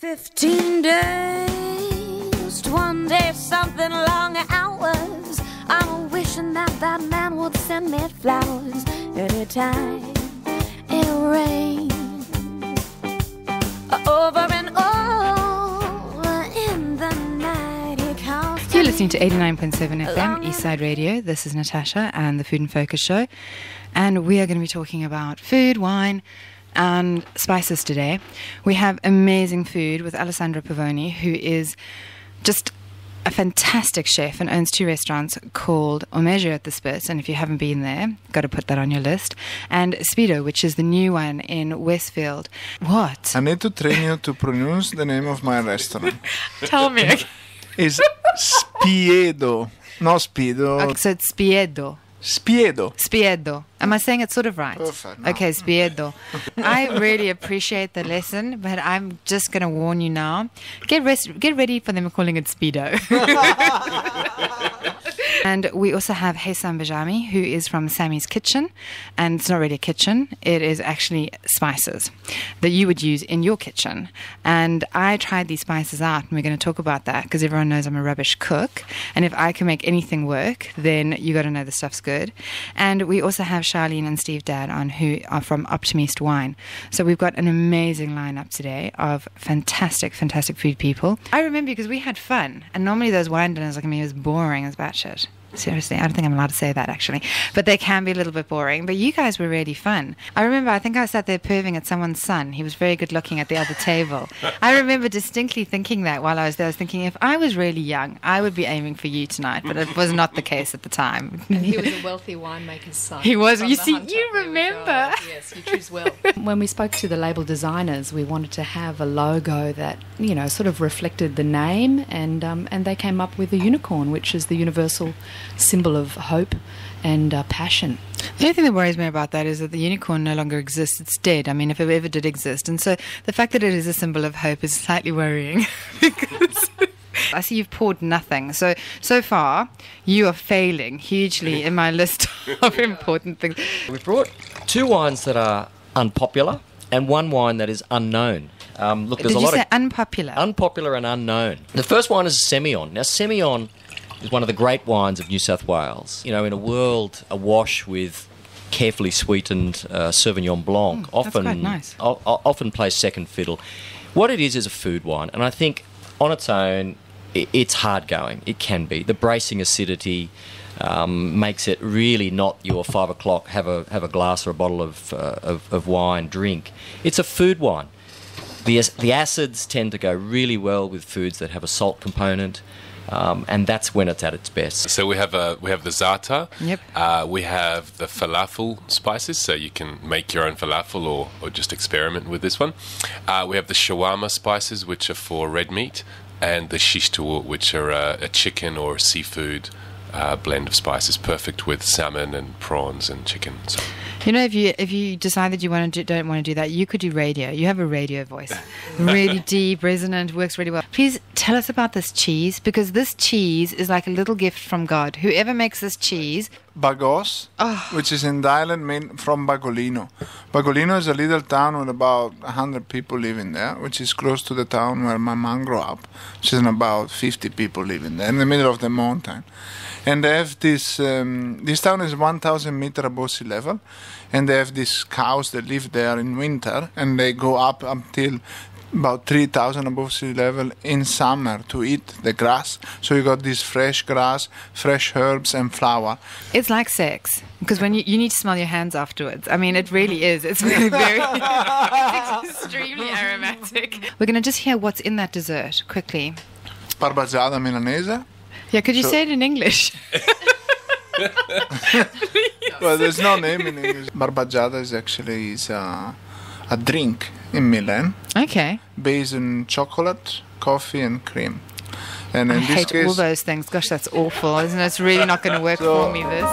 15 days to one day, something long hours. I'm wishing that that man would send me flowers anytime it rains. Over and over in the night he comes. You're listening to 89.7 FM Eastside Radio. This is Natasha and the Food and Focus show. And we are going to be talking about food, wine, and spices today. We have amazing food with Alessandro Pavoni, who is just a fantastic chef and owns 2 restaurants called Optimiste at the Spiedo, and if you haven't been there, got to put that on your list. And Spiedo, which is the new one in Westfield. What? I need to train you to pronounce the name of my restaurant. Tell me. It's Spiedo, not Speedo. Okay, so it's Spiedo. Spiedo. Spiedo. Am I saying it sort of right? Perfect. No. Okay, Spiedo. I really appreciate the lesson, but I'm just going to warn you now. Get ready for them calling it Spiedo. And we also have Hesam Bajami, who is from Sami's kitchen. And it's not really a kitchen. It is actually spices that you would use in your kitchen. And I tried these spices out, and we're going to talk about that because everyone knows I'm a rubbish cook. And if I can make anything work, then you got to know the stuff's good. And we also have Charlene and Steve Dad on, who are from Optimiste Wine. So we've got an amazing lineup today of fantastic, fantastic food people. I remember because we had fun. And normally those wine dinners are going to be as boring as batshit. Seriously, I don't think I'm allowed to say that actually. But they can be a little bit boring. But you guys were really fun. I remember, I think I sat there perving at someone's son. He was very good looking at the other table. I remember distinctly thinking that while I was there. I was thinking, if I was really young, I would be aiming for you tonight. But it was not the case at the time. And he was a wealthy winemaker's son. He was. You see, you remember. Yes, you choose well. When we spoke to the label designers, we wanted to have a logo that, you know, sort of reflected the name. And they came up with a unicorn, which is the universal symbol of hope and passion. The only thing that worries me about that is that the unicorn no longer exists. It's dead. I mean, if it ever did exist. And so the fact that it is a symbol of hope is slightly worrying because I see you've poured nothing. So far, you are failing hugely in my list of important things. We've brought 2 wines that are unpopular and 1 wine that is unknown. Look, there's Did a you lot say of unpopular? unpopular and unknown. The first one is Semillon. Now, Semillon is one of the great wines of New South Wales. You know, in a world awash with carefully sweetened Sauvignon Blanc, often quite nice. often plays second fiddle. What it is a food wine, and I think on its own, it's hard going. It can be. The bracing acidity makes it really not your 5 o'clock have a glass or a bottle of wine drink. It's a food wine. The acids tend to go really well with foods that have a salt component. And that's when it's at its best. So we have the Zaatar. Yep. We have the falafel spices, so you can make your own falafel or just experiment with this one. We have the shawarma spices, which are for red meat, and the shish tawut, which are a chicken or seafood blend of spices, perfect with salmon and prawns and chicken. So. You know, if you decide that you don't want to do that, you could do radio. You have a radio voice, really deep, resonant, works really well. Please tell us about this cheese, because this cheese is like a little gift from God. Whoever makes this cheese, Bagos, which is in Thailand, made from Bagolino. Bagolino is a little town with about 100 people living there, which is close to the town where my mom grew up, which is about 50 people living there, in the middle of the mountain. And they have this town is 1,000 meters above sea level, and they have these cows that live there in winter, and they go up until about 3,000 above sea level in summer to eat the grass. So you got this fresh grass, fresh herbs and flour. it's like sex, because when you need to smell your hands afterwards. I mean, it really is. It's very, it's extremely aromatic. We're going to just hear what's in that dessert quickly. Barbagiata Milanese. Yeah, could you say it in English? Well, there's no name in English. Barbagiata is actually a drink in Milan, Okay. based on chocolate, coffee, and cream. And in I this hate case, all those things. Gosh, that's awful, isn't it? It's really not going to work for me, this.